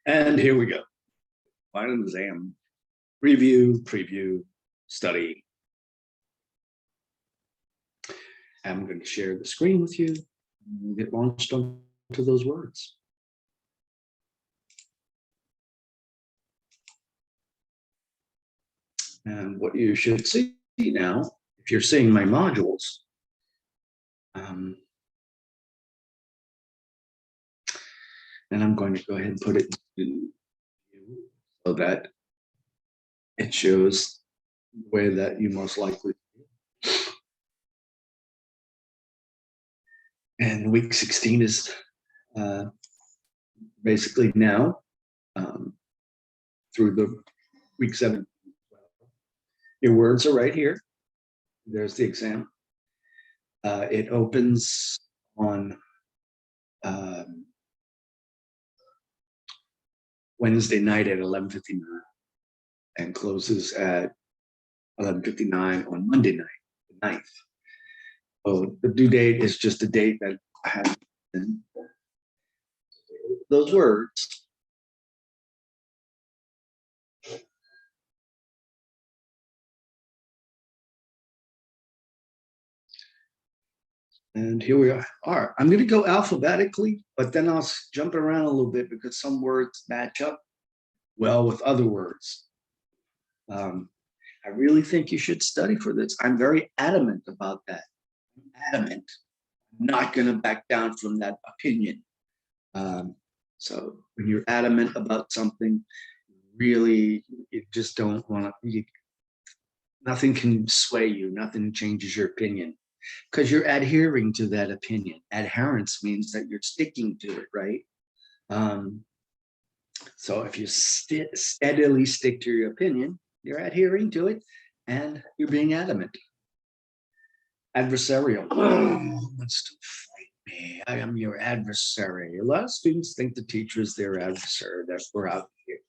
And here we go. Final exam, review, preview, study. I'm going to share the screen with you and get launched onto those words. And what you should see now, if you're seeing my modules, and I'm going to go ahead and put it in so that it shows the way that you most likely. And week 16 is basically now through the week 7. Your words are right here. There's the exam. It opens on Wednesday night at 11:59 and closes at 11:59 on Monday night, the 9th. So the due date is just a date that I have those words. And here we are. I'm going to go alphabetically, but then I'll jump around a little bit because some words match up well with other words. I really think you should study for this. I'm very adamant about that. Adamant. I'm not going to back down from that opinion. So when you're adamant about something, really, you just don't want to, nothing can sway you. Nothing changes your opinion because you're adhering to that opinion. Adherence means that you're sticking to it, right? So if you steadily stick to your opinion, you're adhering to it and you're being adamant. Adversarial. Wants to fight me. I am your adversary. A lot of students think the teacher is their adversary. That's we're out here.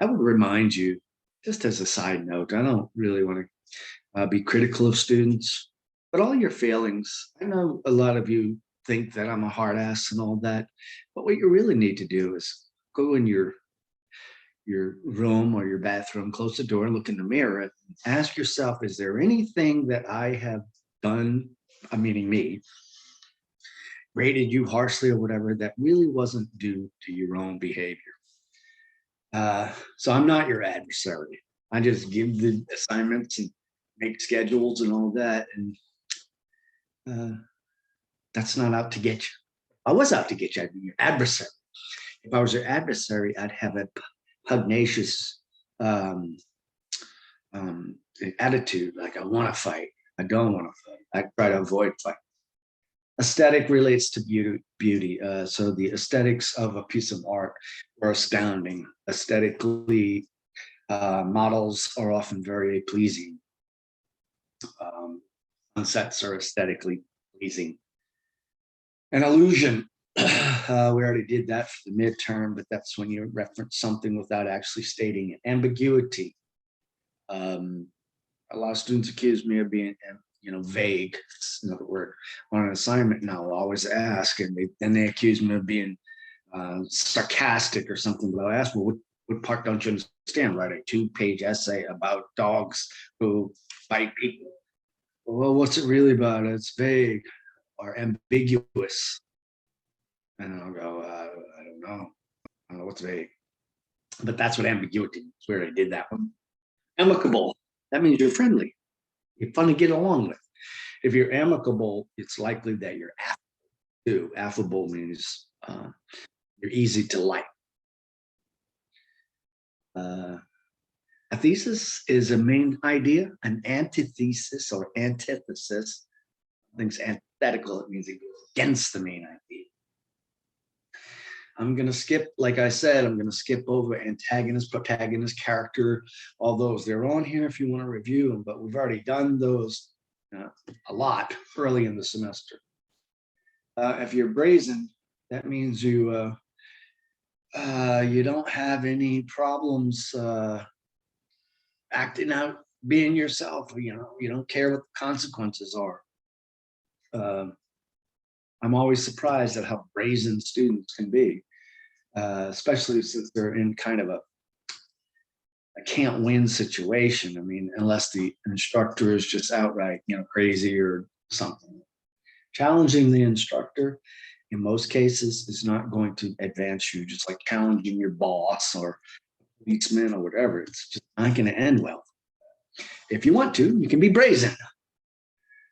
I would remind you, just as a side note, I don't really want to be critical of students, but all your failings, I know a lot of you think that I'm a hard ass and all that, but what you really need to do is go in your room or your bathroom, close the door, look in the mirror, and ask yourself, is there anything that I have done, meaning me, rated you harshly or whatever, that really wasn't due to your own behavior? So I'm not your adversary. I just give the assignments and make schedules and all that. And that's not out to get you. I was out to get you. I'd be your adversary. If I was your adversary, I'd have a pugnacious attitude, like I want to fight. I don't want to fight. I try to avoid fight. Aesthetic relates to beauty. So the aesthetics of a piece of art are astounding. Aesthetically, models are often very pleasing. Sunsets are aesthetically pleasing. An illusion. We already did that for the midterm, but that's when you reference something without actually stating it. Ambiguity. A lot of students accuse me of being, vague. It's another word on an assignment. And I'll always ask, and then they accuse me of being sarcastic or something. But I'll ask, well, what part don't you understand? Write a 2-page essay about dogs who bite people. Well, what's it really about? It's vague or ambiguous. And I'll go, I don't know. I don't know what's vague. But that's what ambiguity is, where I did that one. Amicable. That means you're friendly. You're fun to get along with. If you're amicable, it's likely that you're affable too. Affable means you're easy to like. A thesis is a main idea. An antithesis or antithesis, something's antithetical. It means it goes against the main idea. I'm going to skip, like I said, I'm going to skip over antagonist, protagonist, character, all those. They're on here if you want to review them, but we've already done those a lot early in the semester. If you're brazen, that means you don't have any problems acting out, being yourself. You don't care what the consequences are. I'm always surprised at how brazen students can be. especially since they're in kind of a can't win situation. I mean, unless the instructor is just outright, crazy or something. Challenging the instructor in most cases is not going to advance you, just like challenging your boss or policeman or whatever. It's just not going to end well. If you want to, you can be brazen.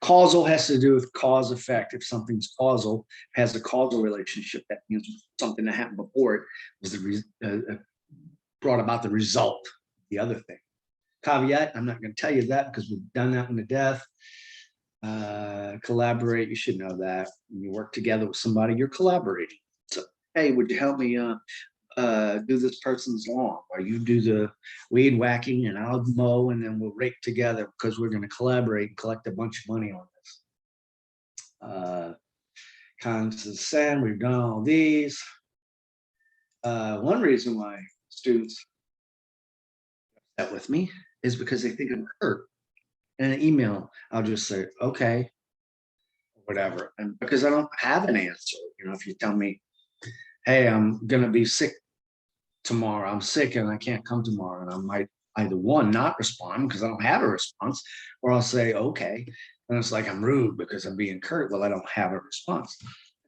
Causal has to do with cause effect. If something's causal, has a causal relationship, that means something that happened before it was brought about the result, the other thing. Caveat, I'm not going to tell you that because we've done that one to death. Collaborate, you should know that. When you work together with somebody, you're collaborating. So, hey, would you help me do this person's lawn, or you do the weed whacking and I'll mow, and then we'll rake together because we're going to collaborate and collect a bunch of money on this. Constant, we've done all these. One reason why students that with me is because they think I'm hurt. In an email, I'll just say, okay, whatever. And because I don't have an answer, if you tell me, hey, I'm going to be sick tomorrow, I'm sick and I can't come tomorrow, and I might either one, not respond because I don't have a response, or I'll say, okay. And it's like I'm rude because I'm being curt. Well, I don't have a response.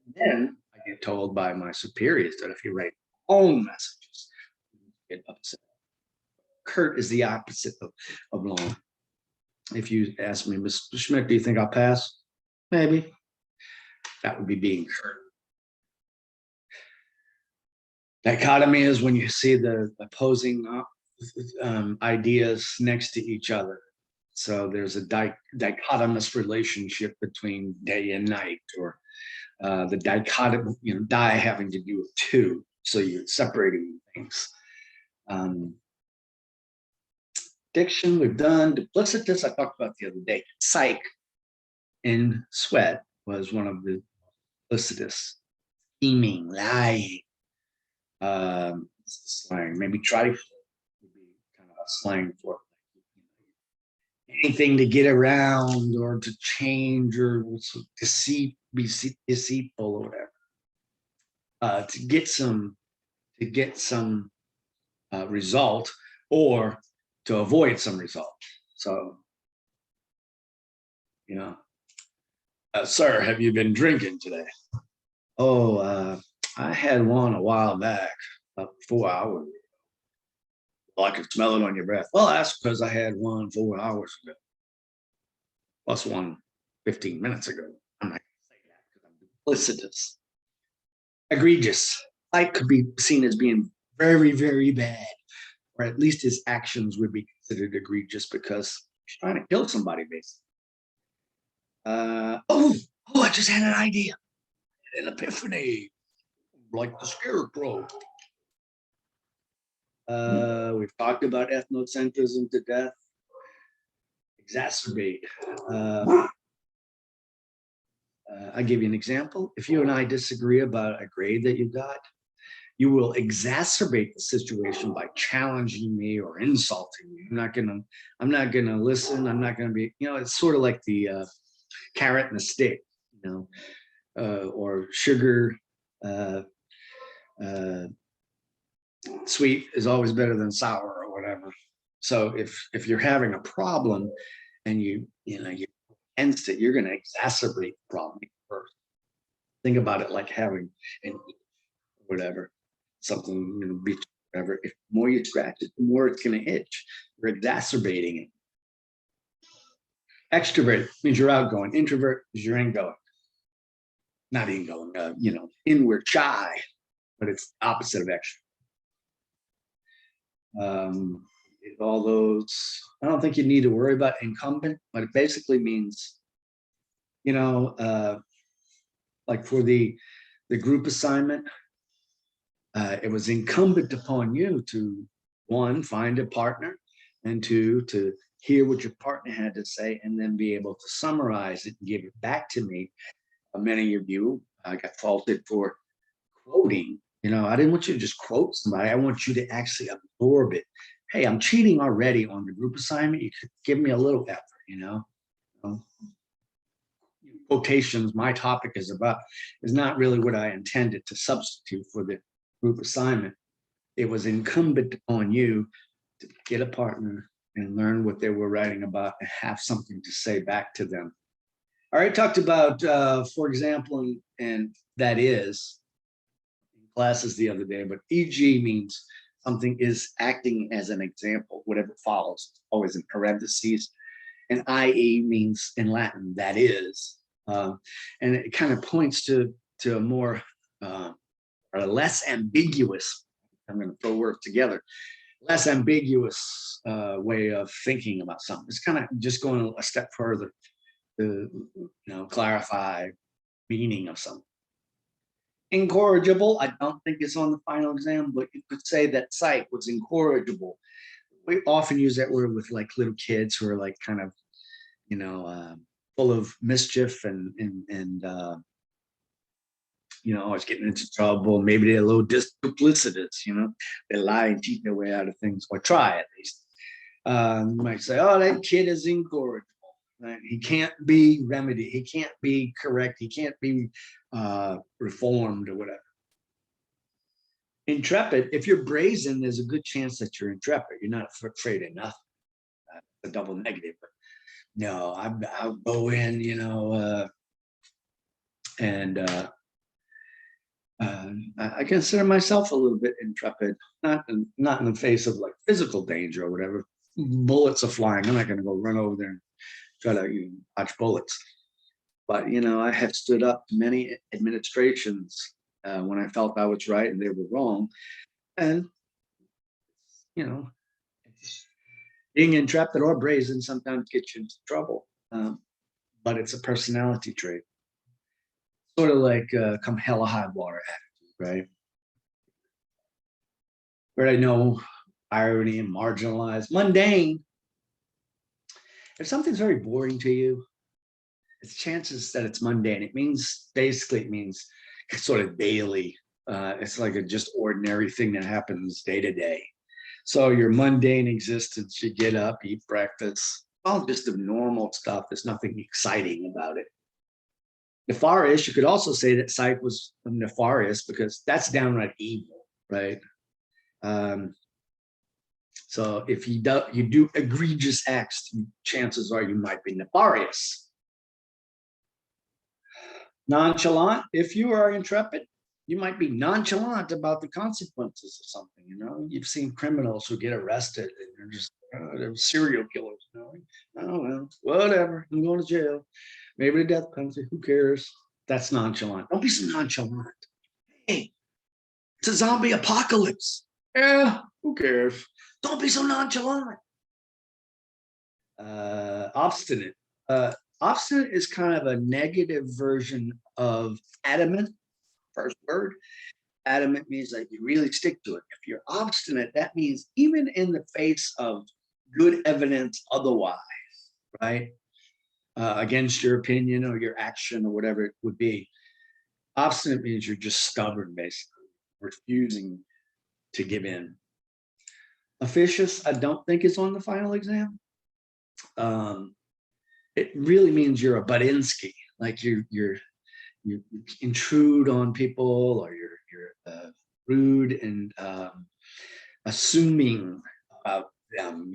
And then I get told by my superiors that if you write long messages, you get upset. Curt is the opposite of long. If you ask me, Mr. Schmidt, do you think I'll pass? Maybe. That would be being curt. Dichotomy is when you see the opposing ideas next to each other. So there's a dichotomous relationship between day and night, or the dichotomy, die having to do with two. So you're separating things. Diction, we've done. Duplicitous, I talked about the other day. Psych in Sweat was one of the duplicitous. Scheming, lying. Slang, maybe trifling would be kind of a slang for anything to get around or to change or be deceitful or whatever. To get some result, or to avoid some result. So, sir, have you been drinking today? Oh, I had one a while back, about 4 hours ago. Well, I could smell it on your breath. Well, that's because I had one 4 hours ago. Plus one 15 minutes ago. I'm not going to say that because I'm duplicitous. Egregious. Like could be seen as being very, very bad, or at least his actions would be considered egregious because he's trying to kill somebody, basically. I just had an idea. An epiphany, like the scarecrow. We've talked about ethnocentrism to death. Exacerbate. I'll give you an example. If you and I disagree about a grade that you got, you will exacerbate the situation by challenging me or insulting me. I'm not gonna listen. I'm not gonna be, it's sort of like the carrot and the stick, or sugar. Sweet is always better than sour or whatever. So if you're having a problem and you're against it, you're going to exacerbate the problem first. Think about it like having an whatever, something, beach, whatever. If the more you scratch it, the more it's going to itch. You're exacerbating it. Extrovert means you're outgoing. Introvert is you're ingoing. Not ingoing, inward, shy, but it's the opposite of extrovert. All those, I don't think you need to worry about incumbent, but it basically means, like for the group assignment, it was incumbent upon you to, one, find a partner, and two, to hear what your partner had to say and then be able to summarize it and give it back to me. Many of you got faulted for quoting. I didn't want you to just quote somebody. I want you to actually absorb it. Hey, I'm cheating already on the group assignment. You could give me a little effort, Quotations, my topic is not really what I intended to substitute for the group assignment, it was incumbent on you to get a partner and learn what they were writing about and have something to say back to them. All right, talked about, for example, and that is in classes the other day, but EG means something is acting as an example, whatever follows, always in parentheses. And IE means in Latin, that is. And it kind of points to a more or a less ambiguous, I'm going to throw words together, less ambiguous way of thinking about something. It's kind of just going a step further to clarify meaning of something. Incorrigible, I don't think it's on the final exam, but you could say that sight was incorrigible. We often use that word with like little kids who are like kind of, full of mischief and always getting into trouble. Maybe they're a little duplicitous, they lie and cheat their way out of things, or try at least. You might say, oh, that kid is incorrigible. Right? He can't be remedied. He can't be correct. He can't be reformed or whatever. Intrepid, if you're brazen, there's a good chance that you're intrepid. You're not afraid of nothing. A double negative. But no, I'll go in, and I consider myself a little bit intrepid, not in the face of like physical danger or whatever. Bullets are flying. I'm not going to go run over there and try to watch bullets. But, I have stood up to many administrations when I felt I was right and they were wrong. And, being intrepid or brazen sometimes gets you into trouble. But it's a personality trait. Sort of like come hell or high water attitude, right? Where I know irony and marginalized, mundane. If something's very boring to you, it's chances that it's mundane. It means sort of daily. It's like a just ordinary thing that happens day to day. So your mundane existence, you get up, eat breakfast, all just the normal stuff. There's nothing exciting about it. Nefarious, you could also say that sight was nefarious because that's downright evil, right? So if you do egregious acts, chances are you might be nefarious. Nonchalant, if you are intrepid, you might be nonchalant about the consequences of something. You've seen criminals who get arrested and they're just they're serial killers. Oh well, whatever. I'm going to jail. Maybe the death penalty. Who cares? That's nonchalant. Don't be so nonchalant. Hey, it's a zombie apocalypse. Yeah, who cares? Don't be so nonchalant. Obstinate. Obstinate is kind of a negative version of adamant. First word. Adamant means like you really stick to it. If you're obstinate, that means even in the face of good evidence otherwise, right? Against your opinion or your action or whatever it would be. Obstinate means you're just stubborn, basically, refusing to give in. Officious, I don't think is on the final exam. It really means you're a Budinsky, like you intrude on people, or you're rude and assuming about them.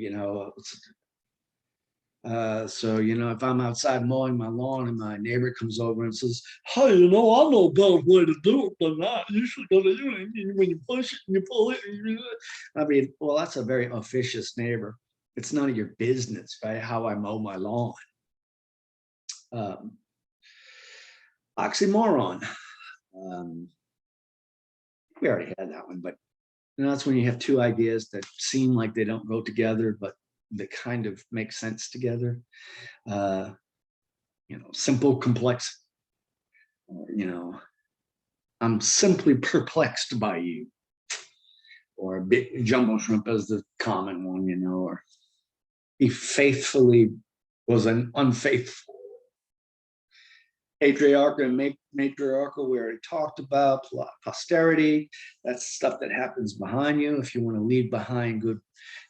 So if I'm outside mowing my lawn and my neighbor comes over and says, "Hey, I know a better way to do it than that. You should go to when you push it and you pull it." I mean, well, that's a very officious neighbor. It's none of your business, right? How I mow my lawn. Oxymoron. We already had that one, but that's when you have two ideas that seem like they don't go together, but they kind of make sense together. Simple, complex. I'm simply perplexed by you. Or big jumbo shrimp is the common one, or he faithfully was an unfaithful. Patriarchal and matriarchal, we already talked about. Posterity, that's stuff that happens behind you. If you want to leave behind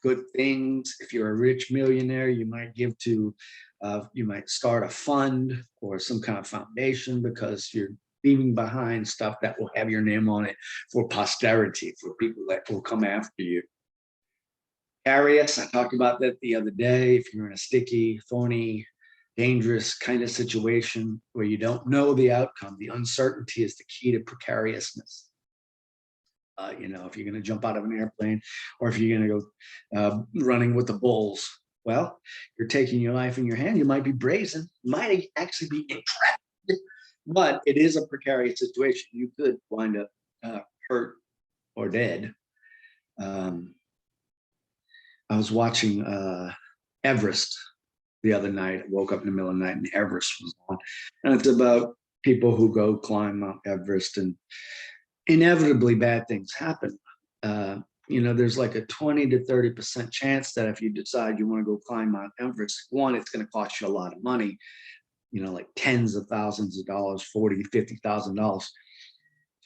good things, if you're a rich millionaire, you might give to, you might start a fund or some kind of foundation because you're leaving behind stuff that will have your name on it for posterity, for people that will come after you. Precarious, I talked about that the other day. If you're in a sticky, thorny, dangerous kind of situation where you don't know the outcome, the uncertainty is the key to precariousness. If you're going to jump out of an airplane, or if you're going to go running with the bulls, well, you're taking your life in your hand. You might be brazen, might actually be entrapped, but it is a precarious situation. You could wind up hurt or dead. I was watching Everest the other night. I woke up in the middle of the night and Everest was on. And it's about people who go climb Mount Everest, and inevitably bad things happen. There's like a 20 to 30% chance that if you decide you want to go climb Mount Everest, one, it's going to cost you a lot of money, like tens of thousands of dollars, $40,000, $50,000.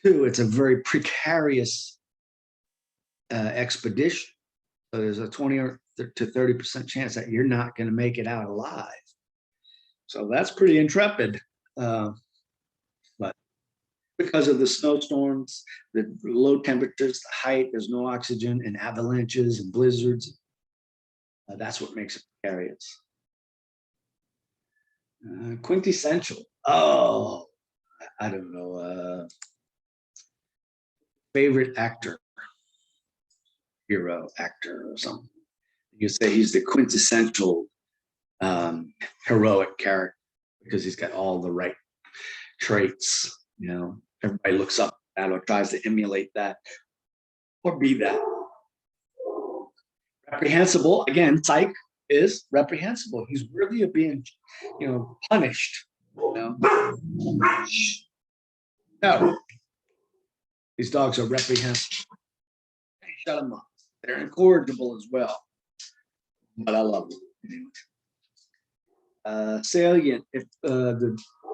Two, it's a very precarious expedition. So there's a 20 to 30% chance that you're not going to make it out alive. So that's pretty intrepid. But because of the snowstorms, the low temperatures, the height, there's no oxygen, and avalanches and blizzards, that's what makes it precarious. Quintessential. Oh, I don't know. Favorite actor, hero, actor, or something. You say he's the quintessential heroic character because he's got all the right traits. Everybody looks up at or tries to emulate that or be that. Reprehensible, again, Psych is reprehensible. He's worthy of being, punished. No, these dogs are reprehensible. Shut them up. They're incorrigible as well, but I love them. Salient. If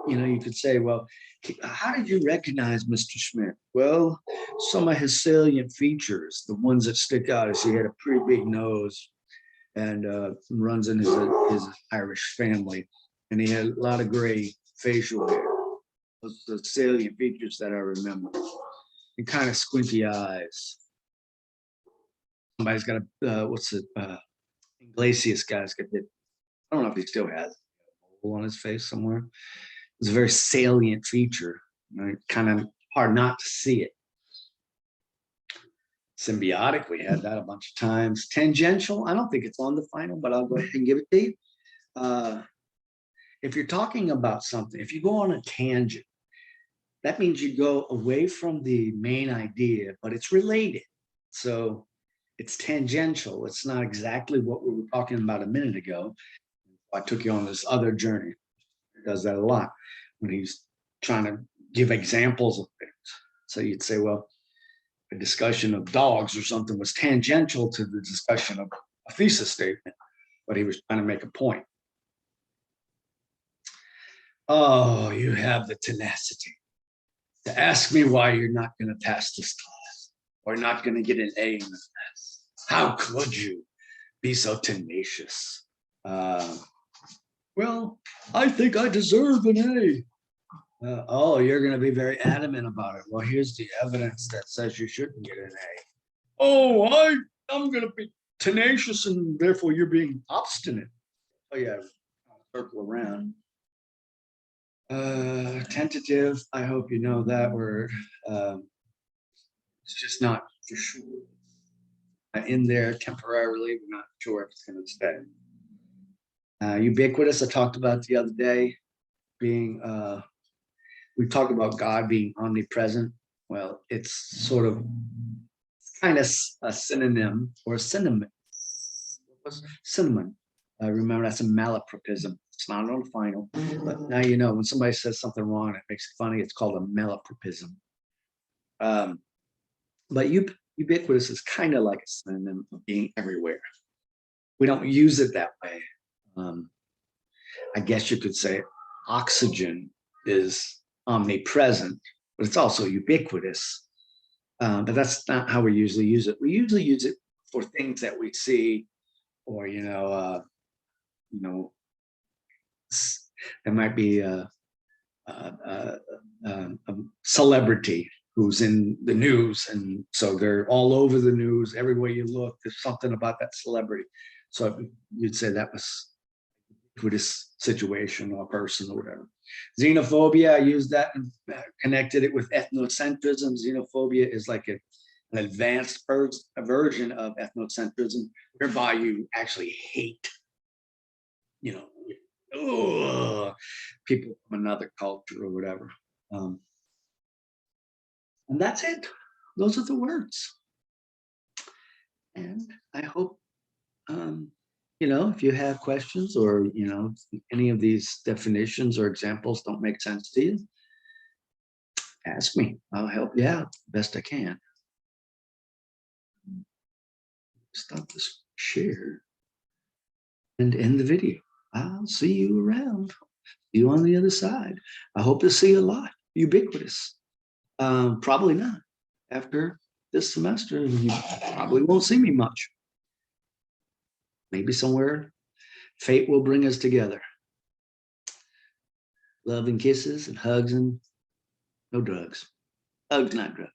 you could say, well, how did you recognize Mr. Schmidt? Well, some of his salient features, the ones that stick out, is he had a pretty big nose, and runs in his Irish family, and he had a lot of gray facial hair. Those are the salient features that I remember. And kind of squinty eyes. Somebody's got Iglesias guy's got it. I don't know if he still has a hole on his face somewhere. It's a very salient feature. Kind of hard not to see it. Symbiotic, we had that a bunch of times. Tangential, I don't think it's on the final, but I'll go ahead and give it to you. If you're talking about something, if you go on a tangent, that means you go away from the main idea, but it's related. So it's tangential. It's not exactly what we were talking about a minute ago. I took you on this other journey. He does that a lot when he's trying to give examples of things. So you'd say, well, a discussion of dogs or something was tangential to the discussion of a thesis statement, but he was trying to make a point. Oh, you have the tenacity to ask me why you're not going to pass this class or not going to get an A in this class. How could you be so tenacious? Well, I think I deserve an A. You're going to be very adamant about it. Well, here's the evidence that says you shouldn't get an A. Oh, I'm going to be tenacious, and therefore you're being obstinate. Oh yeah, circle around. Tentative. I hope you know that word. It's just not for sure. In there temporarily, we're not sure if it's going to stay. Ubiquitous. I talked about the other day. Being we talked about God being omnipresent. Well, it's sort of kind of a synonym or a synonym. Cinnamon. Remember, that's a malapropism. It's not on the final, but now you know when somebody says something wrong and it makes it funny, it's called a malapropism. But ubiquitous is kind of like a synonym of being everywhere. We don't use it that way. I guess you could say oxygen is omnipresent, but it's also ubiquitous. But that's not how we usually use it. We usually use it for things that we see, or there might be a a celebrity who's in the news, and so they're all over the news. Everywhere you look, there's something about that celebrity. So you'd say that was with this situation or person or whatever. Xenophobia, I used that and connected it with ethnocentrism. Xenophobia is like an advanced version of ethnocentrism, whereby you actually hate, you know, people from another culture or whatever. And that's it. Those are the words. And I hope, if you have questions or, any of these definitions or examples don't make sense to you, ask me. I'll help you out best I can. Stop this share and end the video. I'll see you around. See you on the other side. I hope to see you a lot. Ubiquitous. Probably not. After this semester, you probably won't see me much. Maybe somewhere fate will bring us together. Love and kisses and hugs and no drugs. Hugs, not drugs.